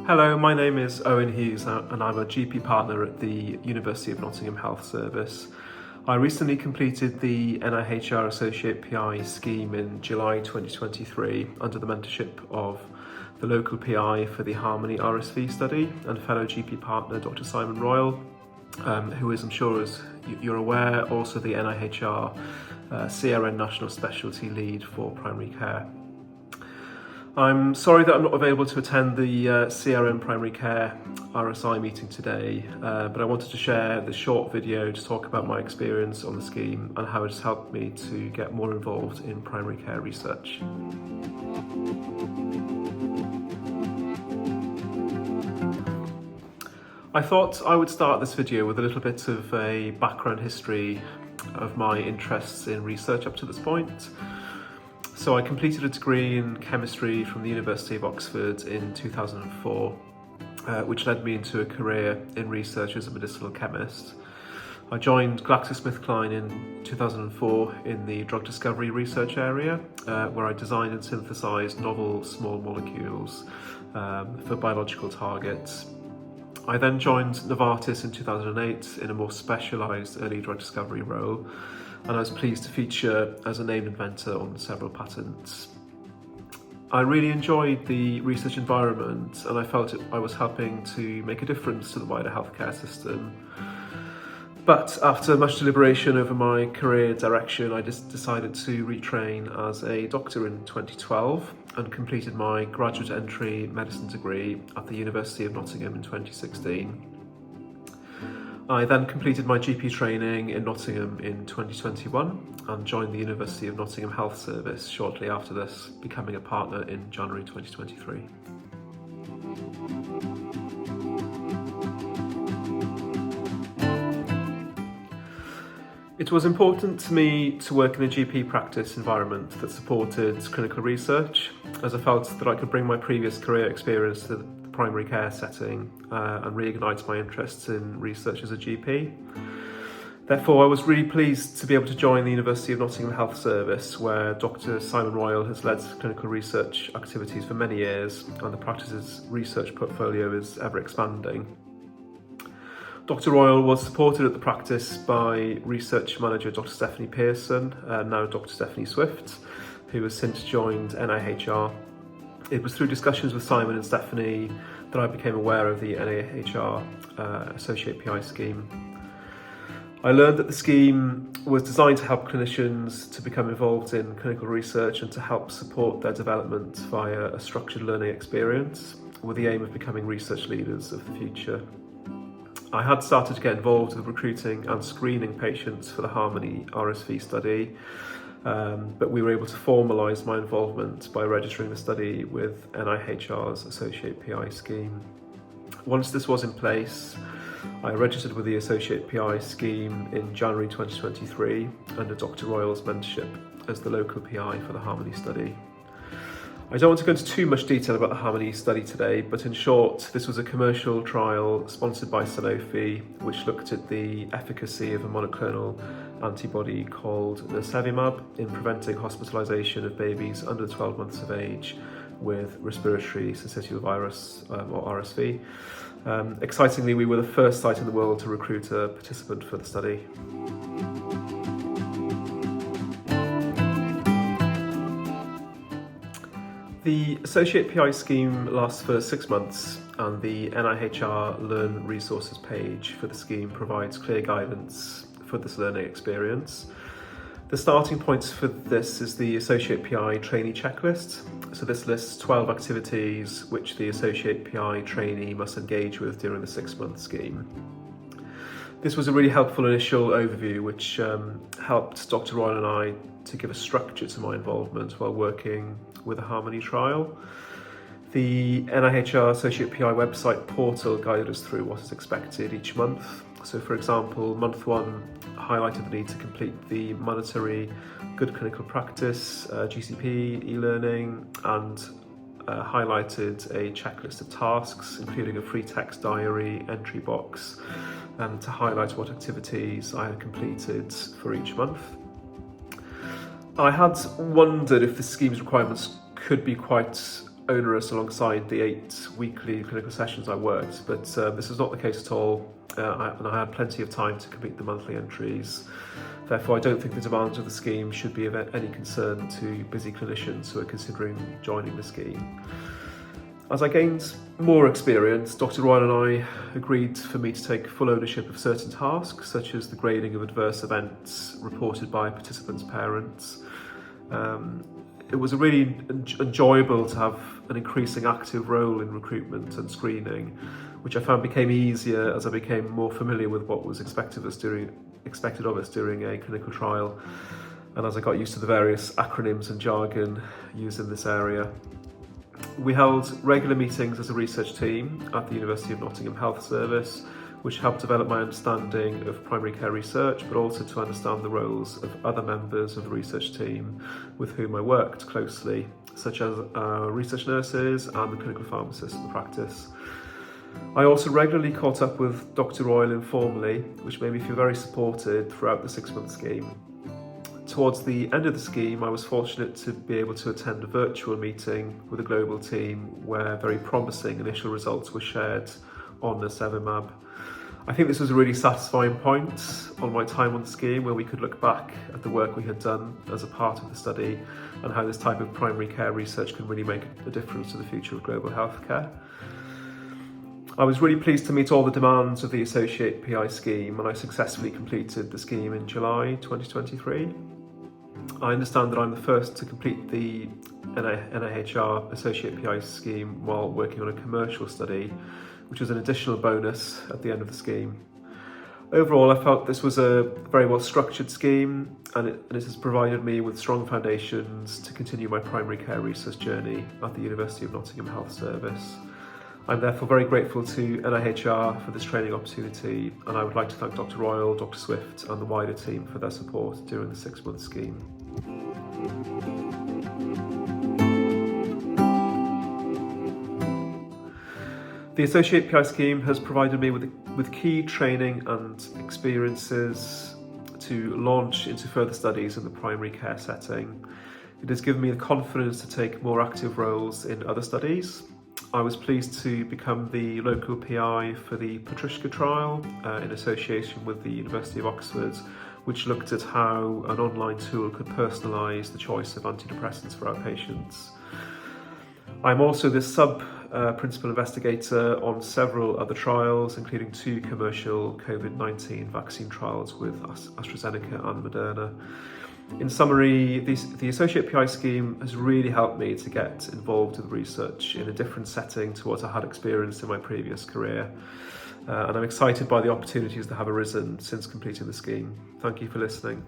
Hello, my name is Owen Hughes and I'm a GP partner at the University of Nottingham Health Service. I recently completed the NIHR Associate PI Scheme in July 2023 under the mentorship of the local PI for the Harmony RSV study and fellow GP partner Dr. Simon Royal, who is, I'm sure as you're aware, also the NIHR CRN National Specialty Lead for Primary Care. I'm sorry that I'm not available to attend the CRN Primary Care RSI meeting today, but I wanted to share this short video to talk about my experience on the scheme and how it has helped me to get more involved in primary care research. I thought I would start this video with a little bit of a background history of my interests in research up to this point. So I completed a degree in chemistry from the University of Oxford in 2004, which led me into a career in research as a medicinal chemist. I joined GlaxoSmithKline in 2004 in the drug discovery research area, where I designed and synthesized novel small molecules for biological targets. I then joined Novartis in 2008 in a more specialised early drug discovery role, and I was pleased to feature as a named inventor on several patents. I really enjoyed the research environment and I felt I was helping to make a difference to the wider healthcare system. But after much deliberation over my career direction, I just decided to retrain as a doctor in 2012 and completed my graduate entry medicine degree at the University of Nottingham in 2016. I then completed my GP training in Nottingham in 2021 and joined the University of Nottingham Health Service shortly after this, becoming a partner in January 2023. It was important to me to work in a GP practice environment that supported clinical research, as I felt that I could bring my previous career experience to the primary care setting and reignite my interests in research as a GP. Therefore, I was really pleased to be able to join the University of Nottingham Health Service, where Dr. Simon Royal has led clinical research activities for many years and the practice's research portfolio is ever expanding. Dr. Royal was supported at the practice by research manager Dr. Stephanie Pearson, now Dr. Stephanie Swift, who has since joined NIHR. It was through discussions with Simon and Stephanie that I became aware of the NIHR Associate PI Scheme. I learned that the scheme was designed to help clinicians to become involved in clinical research and to help support their development via a structured learning experience with the aim of becoming research leaders of the future. I had started to get involved with recruiting and screening patients for the Harmony RSV study, but we were able to formalise my involvement by registering the study with NIHR's Associate PI Scheme. Once this was in place, I registered with the Associate PI Scheme in January 2023 under Dr. Royal's mentorship as the local PI for the Harmony study. I don't want to go into too much detail about the Harmony study today, but in short, this was a commercial trial sponsored by Sanofi, which looked at the efficacy of a monoclonal antibody called nirsevimab in preventing hospitalisation of babies under 12 months of age with respiratory syncytial virus or RSV. Excitingly, we were the first site in the world to recruit a participant for the study. The Associate PI Scheme lasts for 6 months, and the NIHR Learn Resources page for the scheme provides clear guidance for this learning experience. The starting points for this is the Associate PI Trainee Checklist. So this lists 12 activities which the Associate PI trainee must engage with during the 6-month scheme. This was a really helpful initial overview which helped Dr. Royal and I to give a structure to my involvement while working with a Harmony trial. The NIHR Associate PI website portal guided us through what is expected each month. So for example, month 1 highlighted the need to complete the mandatory good clinical practice, GCP, e-learning, and highlighted a checklist of tasks, including a free text diary entry box, to highlight what activities I had completed for each month. I had wondered if the scheme's requirements could be quite onerous alongside the 8 weekly clinical sessions I worked, but this is not the case at all, and I had plenty of time to complete the monthly entries. Therefore, I don't think the demands of the scheme should be of any concern to busy clinicians who are considering joining the scheme. As I gained more experience, Dr. Royal and I agreed for me to take full ownership of certain tasks, such as the grading of adverse events reported by participants' parents. It was really enjoyable to have an increasing active role in recruitment and screening, which I found became easier as I became more familiar with what was expected of us during a clinical trial, and as I got used to the various acronyms and jargon used in this area. We held regular meetings as a research team at the University of Nottingham Health Service, which helped develop my understanding of primary care research, but also to understand the roles of other members of the research team with whom I worked closely, such as research nurses and the clinical pharmacists in the practice. I also regularly caught up with Dr. Royal informally, which made me feel very supported throughout the 6-month scheme. Towards the end of the scheme, I was fortunate to be able to attend a virtual meeting with a global team where very promising initial results were shared on nirsevimab. I think this was a really satisfying point on my time on the scheme, where we could look back at the work we had done as a part of the study and how this type of primary care research can really make a difference to the future of global healthcare. I was really pleased to meet all the demands of the Associate PI Scheme, and I successfully completed the scheme in July 2023. I understand that I'm the first to complete the NIHR Associate PI Scheme while working on a commercial study, which was an additional bonus at the end of the scheme. Overall, I felt this was a very well structured scheme, and it has provided me with strong foundations to continue my primary care research journey at the University of Nottingham Health Service. I'm therefore very grateful to NIHR for this training opportunity, and I would like to thank Dr. Royal, Dr. Swift and the wider team for their support during the 6-month scheme. The Associate PI Scheme has provided me with key training and experiences to launch into further studies in the primary care setting. It has given me the confidence to take more active roles in other studies. I was pleased to become the local PI for the Patricia trial in association with the University of Oxford, which looked at how an online tool could personalise the choice of antidepressants for our patients. I'm also the sub-principal investigator on several other trials, including 2 commercial COVID-19 vaccine trials with AstraZeneca and Moderna. In summary, the Associate PI Scheme has really helped me to get involved with research in a different setting to what I had experienced in my previous career. And I'm excited by the opportunities that have arisen since completing the scheme. Thank you for listening.